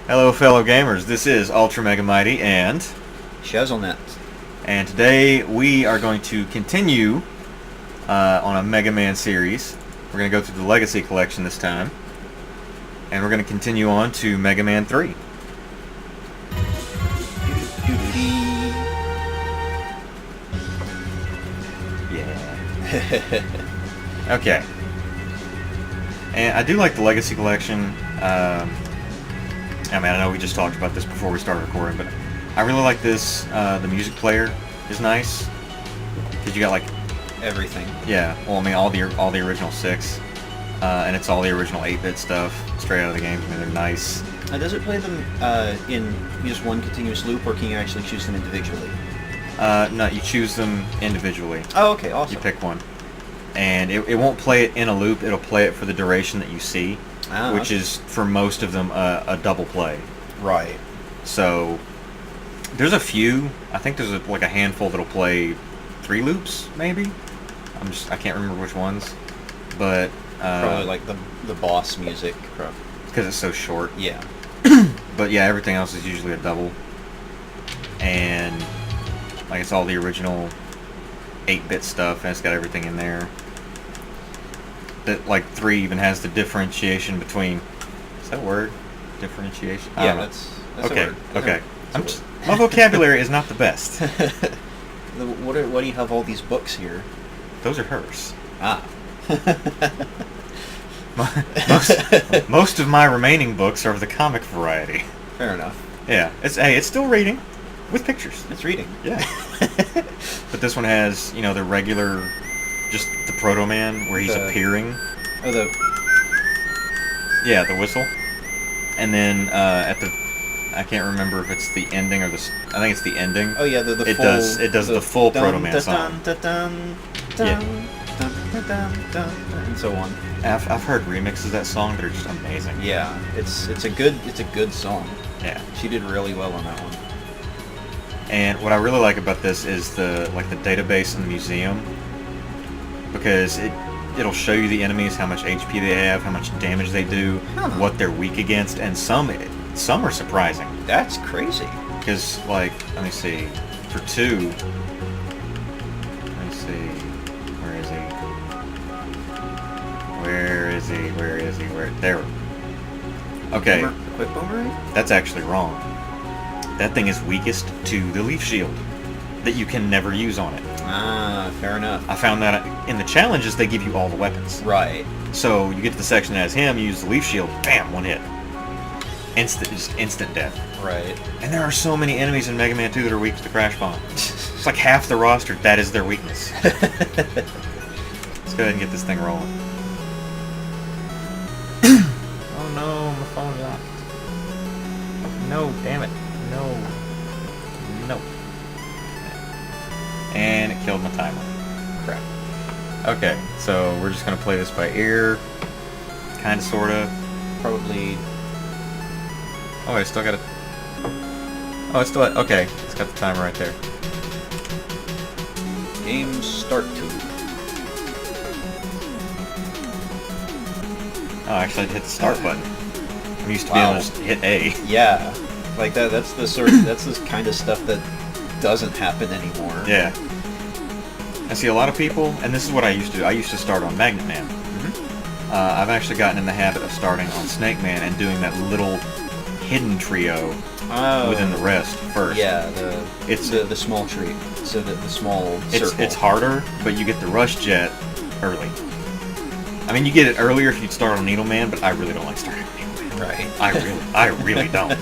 Hello, fellow gamers. This is ultramegamighty and Shazzlnet. today we are going to continue on a Mega Man series. We're going to go through the Legacy Collection this time, and we're going to continue on to Mega Man 3. Yeah. Okay. And I do like the Legacy Collection. I know we just talked about this before we started recording, but I really like this. The music player is nice because you got like Everything. yeah. Well, I mean all the original 6, and it's all the original 8-bit stuff straight out of the game. I mean they're nice. Does it play them in just one continuous loop, or can you actually choose them individually? No, you choose them individually. Oh, okay, awesome. You pick one, and it won't play it in a loop. It'll play it for the duration that you see, which is for most of them a double play. Right. So there's a few. I think there's like a handful that'll play 3 loops, maybe. I can't remember which ones, but Probably like the boss music. because it's so short. Yeah. But yeah, everything else is usually a double, and like it's all the original 8-bit stuff, and it's got everything in there. That like 3 even has the differentiation between. Is that a word? Differentiation. I Yeah, don't know. that's Okay. a word. Okay. That's a word. My vocabulary is not the best. What do you have all these books here? Those are hers. Ah. Most of my remaining books are of the comic variety. Fair enough. Yeah, it's still reading, with pictures. It's reading. Yeah. But this one has, the regular, just the Proto Man, where he's appearing. Oh, Yeah, the whistle. And then at the, I can't remember if it's the ending or the. I think it's the ending. Oh yeah, the It full. does the full Proto Man song. Yeah. And so on. I've heard remixes of that song that are just amazing. Yeah, it's a good song. Yeah. She did really well on that one. And what I really like about this is the database in the museum, because it'll show you the enemies, how much HP they have, how much damage they do, what they're weak against, and some are surprising. That's crazy. Because let me see, for 2, let me see, where is he? There. Okay, Equip boomerang? that's actually wrong. That thing is weakest to the leaf shield that you can never use on it. Ah, fair enough. I found that in the challenges they give you all the weapons. Right. So you get to the section that has him, you use the leaf shield, bam, 1 hit. Just instant death. Right. And there are so many enemies in Mega Man 2 that are weak to the Crash Bomb. It's like half the roster, that is their weakness. Let's go ahead and get this thing rolling. Oh no, my phone's locked. No, damn it. No. And it killed my timer. Crap. Okay, so we're just gonna play this by ear. Kinda, sorta. Probably. Oh, I still got it. Oh, it's still. Okay, it's got the timer right there. Game start to. Oh, actually, I hit the start button. I'm used to being able to just hit A. Yeah. Like that. That's the that's this kind of stuff that doesn't happen anymore. Yeah. I see a lot of people, and this is what I used to do. I used to start on Magnet Man. I've actually gotten in the habit of starting on Snake Man and doing that little hidden trio within the rest first. Yeah, the small tree. So the small circle. It's harder, but you get the rush jet early. I mean, you get it earlier if you'd start on Needle Man, but I really don't like starting on Needle Man. Right. I really don't.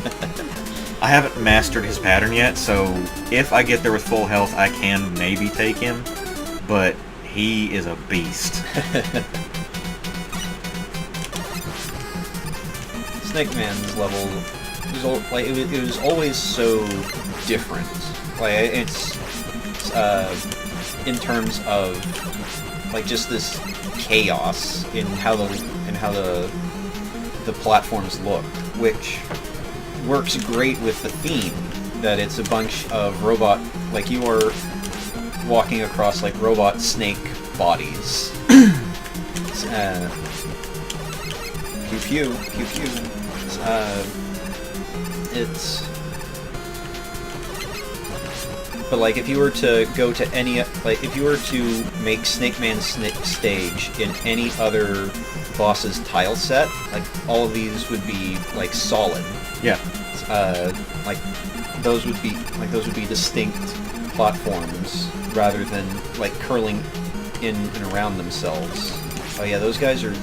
I haven't mastered his pattern yet, so if I get there with full health, I can maybe take him, but he is a beast. Snake Man's level it was always so different. Like it's in terms of like just this chaos in how the platforms look, which works great with the theme that it's a bunch of robot, like you are walking across like robot snake bodies. Pew pew, pew pew. it's... But, like, if you were to go to any... Like, if you were to make Snake Man's stage in any other boss's tile set, like, all of these would be, like, solid. Yeah. Like, those would be distinct platforms, rather than, like, curling in and around themselves. Oh yeah, those guys are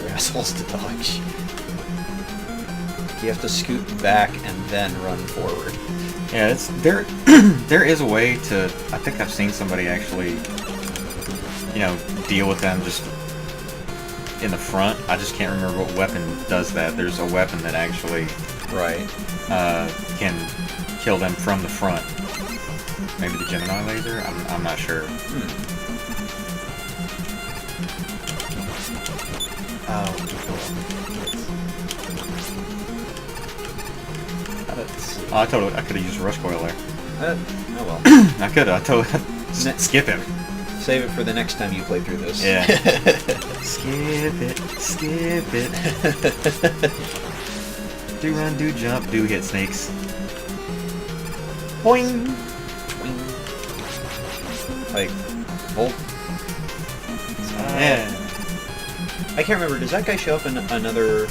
assholes to dodge. You have to scoot back and then run forward. Yeah, it's there. There is a way to. I think I've seen somebody actually, you know, deal with them just in the front. I just can't remember what weapon does that. There's a weapon that actually Right. Can kill them from the front. Maybe the Gemini laser. I'm not sure. Oh, I could have used Rush Coil there. Oh well. I could have. I totally skip him. Save it for the next time you play through this. Yeah. Skip it. Do run, do jump, do hit snakes. Boing. Boing. Like, Volt. Yeah. I can't remember. Does that guy show up in another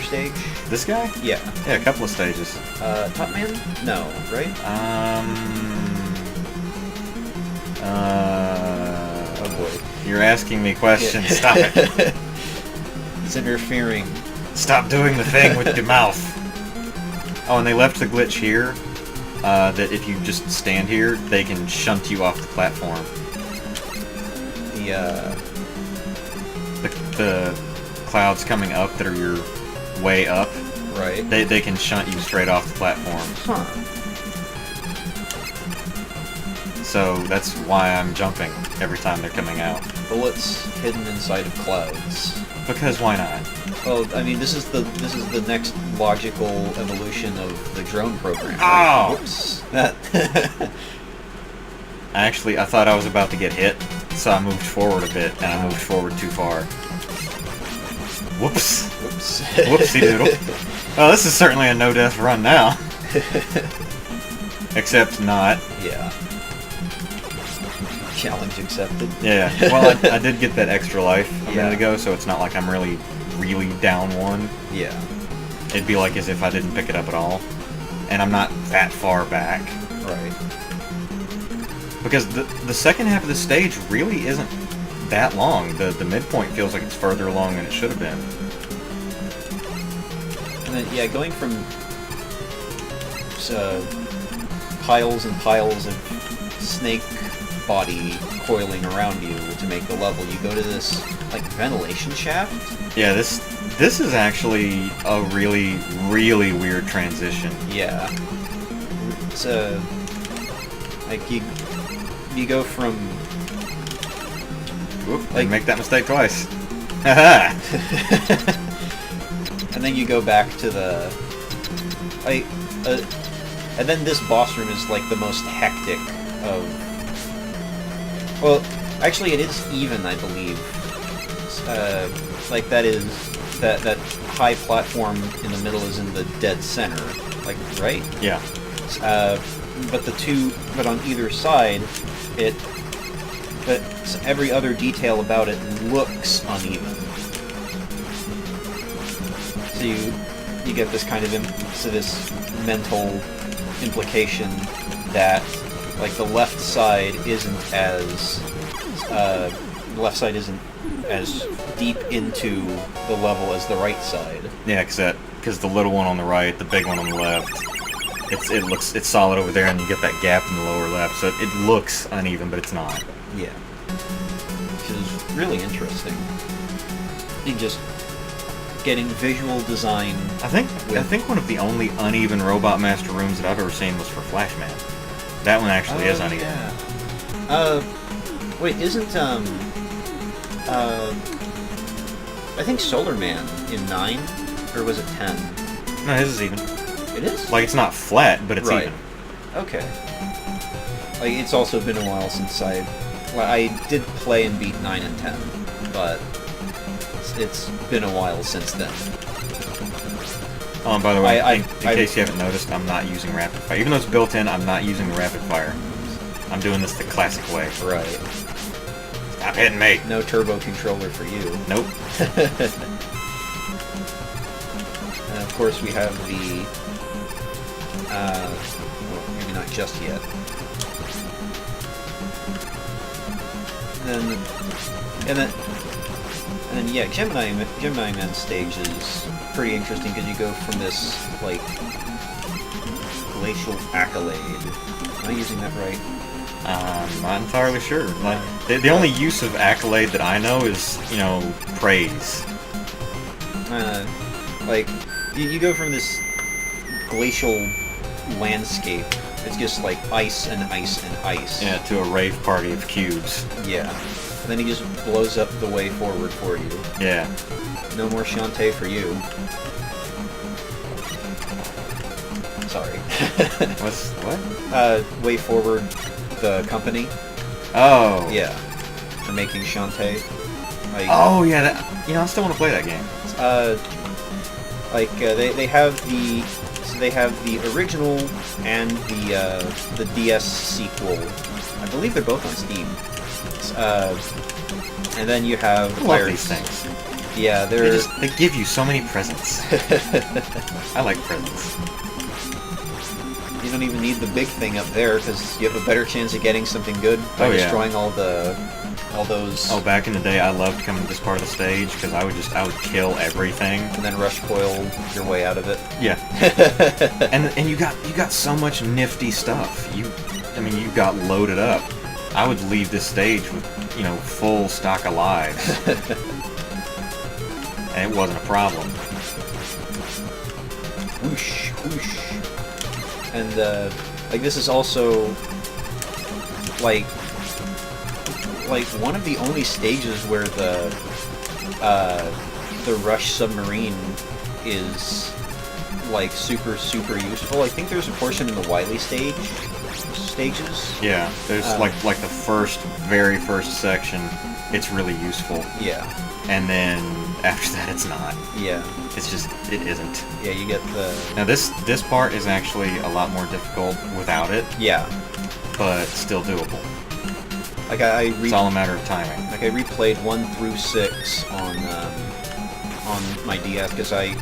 stage? This guy? Yeah. Yeah, a couple of stages. Top Man? No, right? Oh boy. You're asking me questions. Stop it. It's interfering. Stop doing the thing with your mouth. Oh, and they left the glitch here. That if you just stand here, they can shunt you off the platform. The clouds coming up that are your way up. Right. They can shunt you straight off the platform. Huh. So that's why I'm jumping every time they're coming out. Bullets hidden inside of clouds. Because why not? Well, I mean, this is the next logical evolution of the drone program. Oh! Whoops. That. Actually, I thought I was about to get hit, so I moved forward a bit, and I moved forward too far. Whoops. Whoops. Whoopsie doodle. Well, this is certainly a no-death run now. Except not. Yeah. Challenge accepted. Yeah. Well, I did get that extra life a minute Yeah. ago, so it's not like I'm really down one. Yeah. It'd be like as if I didn't pick it up at all. And I'm not that far back. Right. Because the second half of the stage really isn't that long. The midpoint feels like it's further along than it should have been. And then, yeah, going from piles and piles of snake body coiling around you to make the level, you go to this, like, ventilation shaft? Yeah, this is actually a really, really weird transition. Yeah. It's like, you go from... Whoop, Like- I make that mistake twice. Haha! And then you go back to the... Like, and then this boss room is, like, the most hectic of... Well, actually it is even, I believe. Like, that is... That high platform in the middle is in the dead center. Like, right? Yeah. But on either side, but every other detail about it looks uneven. So you get this kind of this mental implication that, like, the left side isn't as deep into the level as the right side. Yeah, because the little one on the right, the big one on the left, it's solid over there, and you get that gap in the lower left, so it looks uneven, but it's not. Yeah. Which is really interesting. And just getting visual design. I think one of the only uneven Robot Master rooms that I've ever seen was for Flashman. That one actually is uneven. Yeah. Wait, isn't I think Solar Man in 9, or was it 10? No, his is even. It is? Like, it's not flat, but it's Right. even. Okay. Like, it's also been a while since I did play and beat 9 and 10, but it's been a while since then. Oh, and by the way, I- in case you haven't noticed, I'm not using rapid fire. Even though it's built in, I'm not using the rapid fire. I'm doing this the classic way. Right. Stop hitting me. No turbo controller for you. Nope. And of course we have the, well, maybe not just yet. And then yeah, Gemini Man stage is pretty interesting because you go from this, like, glacial accolade. Am I using that right? I'm not entirely sure. Like, the only use of accolade that I know is, you know, praise. Like, you go from this glacial landscape, it's just like ice and ice and ice. Yeah, to a rave party of cubes. Yeah. And then he just blows up the way forward for you. Yeah. No more Shantae for you. Sorry. What? Way Forward, the company. Oh. Yeah. For making Shantae. Like, Oh, yeah, that, you know, I still want to play that game. they have the... So they have the original and the DS sequel. I believe they're both on Steam. And then you have I love these things. Yeah, They give you so many presents. I like presents. You don't even need the big thing up there because you have a better chance of getting something good by destroying all those. Oh, back in the day, I loved coming to this part of the stage because I would kill everything And then rush coil your way out of it. Yeah. and you got so much nifty stuff. You got loaded up. I would leave this stage with, you know, full stock of lives. And it wasn't a problem. Whoosh, whoosh. And, like, this is also, like one of the only stages where the Rush submarine is, like, super, super useful. I think there's a portion in the Wily stages. Yeah, there's, like the very first section, it's really useful. Yeah. And then after that, it's not. Yeah. It isn't. Yeah, you get the... Now this part is actually a lot more difficult without it. Yeah. But still doable. Like it's all a matter of timing. Like I replayed 1 through 6 on my DS because I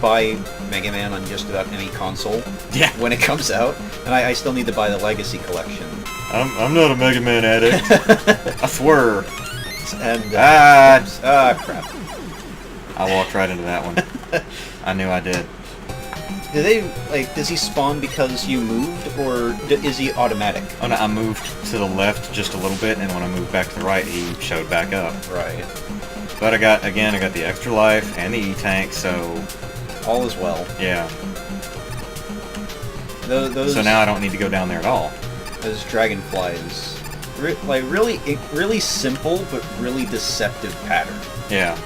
buy Mega Man on just about any console. Yeah. When it comes out, and I still need to buy the Legacy Collection. I'm not a Mega Man addict. I swear. And crap. I walked right into that one. I knew I did. Does he spawn because you moved, or is he automatic? Oh no, I moved to the left just a little bit, and when I moved back to the right, he showed back up. Right. But I got the extra life and the E-tank, so... All is well. Yeah. Those, so now I don't need to go down there at all. Those dragonflies. Really simple, but really deceptive pattern. Yeah.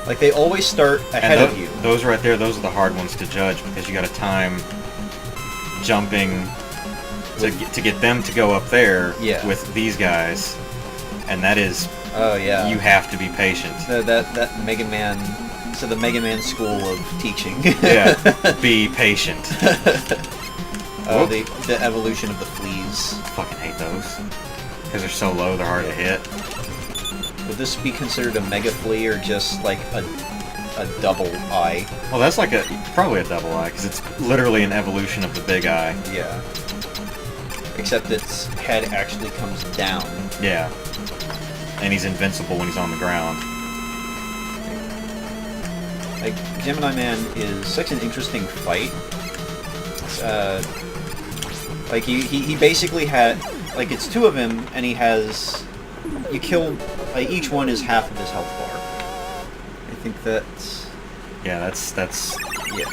Like, they always start ahead of you. Those right there, those are the hard ones to judge, because you gotta time jumping to get them to go up there with these guys, and that is... Oh, yeah. You have to be patient. That Mega Man... So the Mega Man school of teaching. Yeah. Be patient. The evolution of the fleas. I fucking hate those. Because they're so low, they're hard to hit. Would this be considered a Mega Flea, or just, like, a double eye? Well, that's like probably a double eye, because it's literally an evolution of the big eye. Yeah. Except its head actually comes down. Yeah. And he's invincible when he's on the ground. Like, Gemini Man is such an interesting fight. Like, he basically had... Like, it's 2 of him, and he has... You kill... Like, each one is half of his health bar. I think that's... Yeah, that's yeah.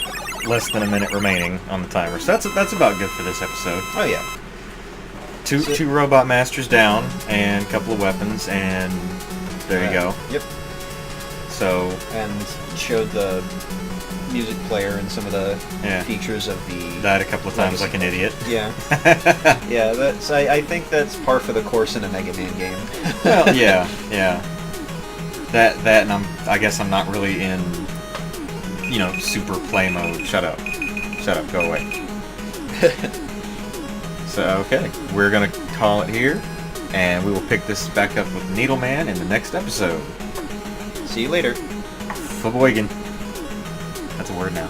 less than a minute remaining on the timer. So that's about good for this episode. Oh, yeah. Two robot masters down, and a couple of weapons, and there you go. Yep. So... And showed the music player and some of the features of the... Died a couple of times like an idiot. Yeah. Yeah, that's... I think that's par for the course in a Mega Man game. Well, yeah. That and I guess I'm not really in you know, super play mode. Shut up. Shut up. Go away. So, okay. We're going to call it here. And we will pick this back up with Needleman in the next episode. See you later. Verboigen. That's a word now.